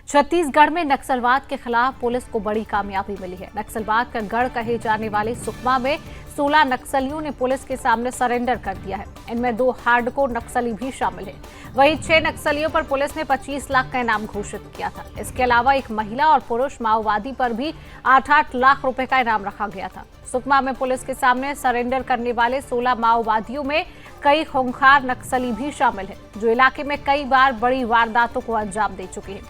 छत्तीसगढ़ में नक्सलवाद के खिलाफ पुलिस को बड़ी कामयाबी मिली है। नक्सलवाद का गढ़ कहे जाने वाले सुकमा में 16 नक्सलियों ने पुलिस के सामने सरेंडर कर दिया है। इनमें 2 हार्डकोर नक्सली भी शामिल हैं। वहीं 6 नक्सलियों पर पुलिस ने 25 लाख का इनाम घोषित किया था। इसके अलावा एक महिला और पुरुष माओवादी पर भी 8-8 लाख रुपए का इनाम रखा गया था। सुकमा में पुलिस के सामने सरेंडर करने वाले 16 माओवादियों में कई खूंखार नक्सली भी शामिल हैं, जो इलाके में कई बार बड़ी वारदातों को अंजाम दे चुके हैं।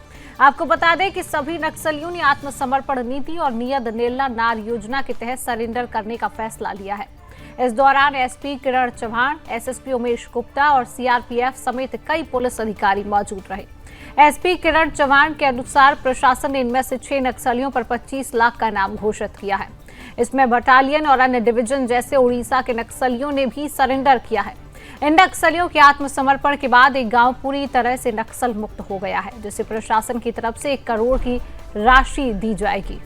आपको बता दें कि सभी नक्सलियों ने आत्मसमर्पण नीति और नियत नेला नार योजना के तहत सरेंडर करने का फैसला लिया है। इस दौरान एसपी किरण चौहान, एसएसपी उमेश गुप्ता और सीआरपीएफ समेत कई पुलिस अधिकारी मौजूद रहे। एसपी किरण चौहान के अनुसार प्रशासन ने इनमें से 6 नक्सलियों पर 25 लाख का इनाम घोषित किया है। इसमें बटालियन और अन्य डिवीजन जैसे उड़ीसा के नक्सलियों ने भी सरेंडर किया है। इन नक्सलियों के आत्मसमर्पण के बाद एक गांव पूरी तरह से नक्सल मुक्त हो गया है, जिसे प्रशासन की तरफ से 1 करोड़ की राशि दी जाएगी।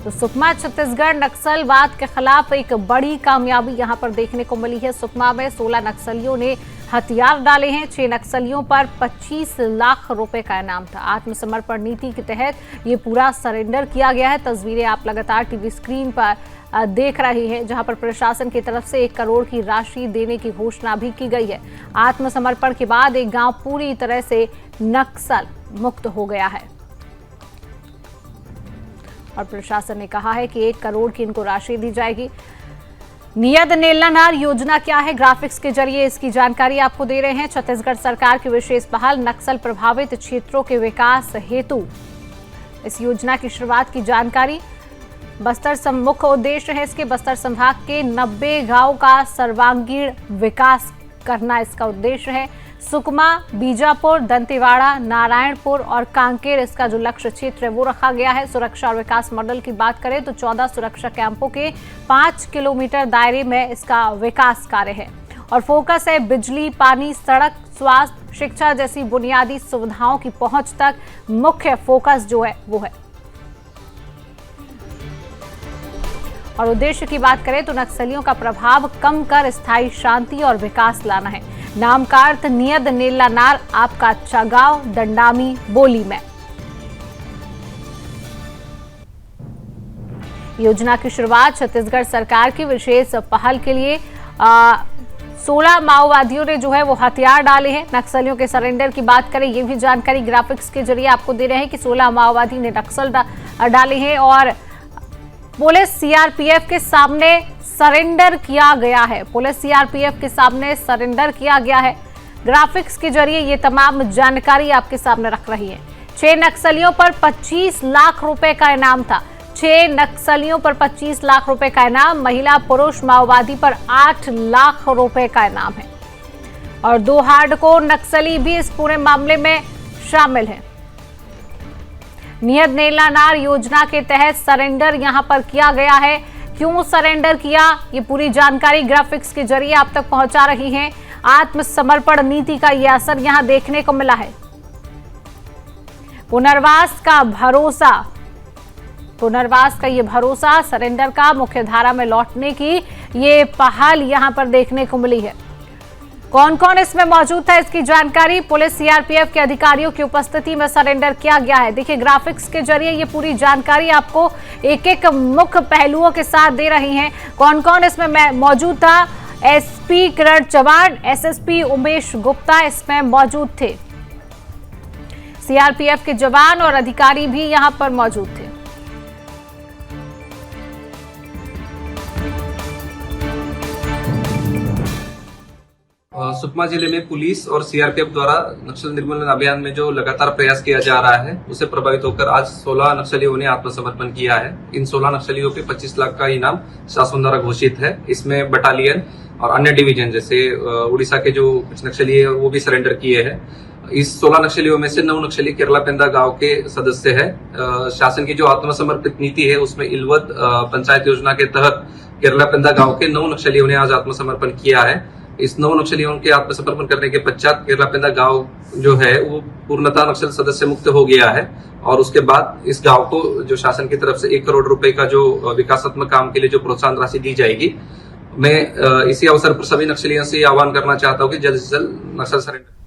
तो सुकमा छत्तीसगढ़ नक्सलवाद के खिलाफ एक बड़ी कामयाबी यहां पर देखने को मिली है। सुकमा में 16 नक्सलियों ने हथियार डाले हैं। 6 नक्सलियों पर 25 लाख रुपए का इनाम था। आत्मसमर्पण नीति के तहत ये पूरा सरेंडर किया गया है। तस्वीरें आप लगातार टीवी स्क्रीन पर देख रहे हैं, जहां पर प्रशासन की तरफ से 1 करोड़ की राशि देने की घोषणा भी की गई है। आत्मसमर्पण के बाद एक गांव पूरी तरह से नक्सल मुक्त हो गया है और प्रशासन ने कहा है कि 1 करोड़ की इनको राशि दी जाएगी। नियत नेला नार योजना क्या है, ग्राफिक्स के जरिए इसकी जानकारी आपको दे रहे हैं। छत्तीसगढ़ सरकार की विशेष पहल नक्सल प्रभावित क्षेत्रों के विकास हेतु इस योजना की शुरुआत की जानकारी। बस्तर मुख्य उद्देश्य है इसके बस्तर संभाग के 90 गांव का सर्वांगीण विकास करना इसका उद्देश्य है। सुकमा, बीजापुर, दंतेवाड़ा, नारायणपुर और कांकेर इसका जो लक्ष्य क्षेत्र है वो रखा गया है। सुरक्षा और विकास मॉडल की बात करें तो 14 सुरक्षा कैंपों के 5 किलोमीटर दायरे में इसका विकास कार्य है और फोकस है बिजली, पानी, सड़क, स्वास्थ्य, शिक्षा जैसी बुनियादी सुविधाओं की पहुंच तक। मुख्य फोकस जो है वो है। और उद्देश्य की बात करें तो नक्सलियों का प्रभाव कम कर स्थायी शांति और विकास लाना है। नाम का अर्थ नियत नेला नार, आपका अच्छा गांव, दंडामी बोली में। योजना की शुरुआत छत्तीसगढ़ सरकार की विशेष पहल के लिए 16 माओवादियों ने जो है वो हथियार डाले हैं। नक्सलियों के सरेंडर की बात करें, ये भी जानकारी ग्राफिक्स के जरिए आपको दे रहे हैं कि 16 माओवादी ने नक्सल डाले हैं और पुलिस सीआरपीएफ के सामने सरेंडर किया गया है। पुलिस सीआरपीएफ के सामने सरेंडर किया गया है। ग्राफिक्स के जरिए ये तमाम जानकारी आपके सामने रख रही है। 6 नक्सलियों पर 25 लाख रुपए का इनाम था। 6 नक्सलियों पर 25 लाख रुपए का इनाम। महिला पुरुष माओवादी पर 8 लाख रुपए का इनाम है और 2 हार्डकोर नक्सली भी इस पूरे मामले में शामिल हैं। नियत नेला नार योजना के तहत सरेंडर यहां पर किया गया है। क्यों सरेंडर किया, ये पूरी जानकारी ग्राफिक्स के जरिए आप तक पहुंचा रही हैं। आत्मसमर्पण नीति का यह असर यहां देखने को मिला है। पुनर्वास का ये भरोसा, सरेंडर का मुख्यधारा में लौटने की ये पहल यहां पर देखने को मिली है। कौन कौन इसमें मौजूद था इसकी जानकारी पुलिस सीआरपीएफ के अधिकारियों की उपस्थिति में सरेंडर किया गया है। देखिए ग्राफिक्स के जरिए ये पूरी जानकारी आपको एक-एक मुख्य पहलुओं के साथ दे रही हैं। कौन कौन इसमें मौजूद था, एसपी किरण चौहान, एसएसपी उमेश गुप्ता इसमें मौजूद थे। सीआरपीएफ के जवान और अधिकारी भी यहां पर मौजूद थे। सुकमा जिले में पुलिस और सीआरपीएफ द्वारा नक्सल निर्मूलन अभियान में जो लगातार प्रयास किया जा रहा है उससे प्रभावित होकर आज 16 नक्सलियों ने आत्मसमर्पण किया है। इन 16 नक्सलियों पे 25 लाख का इनाम शासन द्वारा घोषित है। इसमें बटालियन और अन्य डिवीजन जैसे उड़ीसा के जो कुछ नक्सली है वो भी सरेंडर किए हैं। इस 16 नक्सलियों में से 9 नक्सली केरलापेंदा गांव के सदस्य है। शासन की जो आत्मसमर्पित नीति है उसमें इलवत पंचायत योजना के तहत केरलापेंदा गांव के 9 नक्सलियों ने आज आत्मसमर्पण किया है। इस 9 नक्सलियों के आत्मसमर्पण करने के पश्चात केरलापेंदा गांव जो है वो पूर्णतः नक्सल सदस्य मुक्त हो गया है और उसके बाद इस गांव को जो शासन की तरफ से 1 करोड़ रुपए का जो विकासात्मक काम के लिए जो प्रोत्साहन राशि दी जाएगी। मैं इसी अवसर पर सभी नक्सलियों से आह्वान करना चाहता हूं कि जल्द से जल्द नक्सल सरेंडर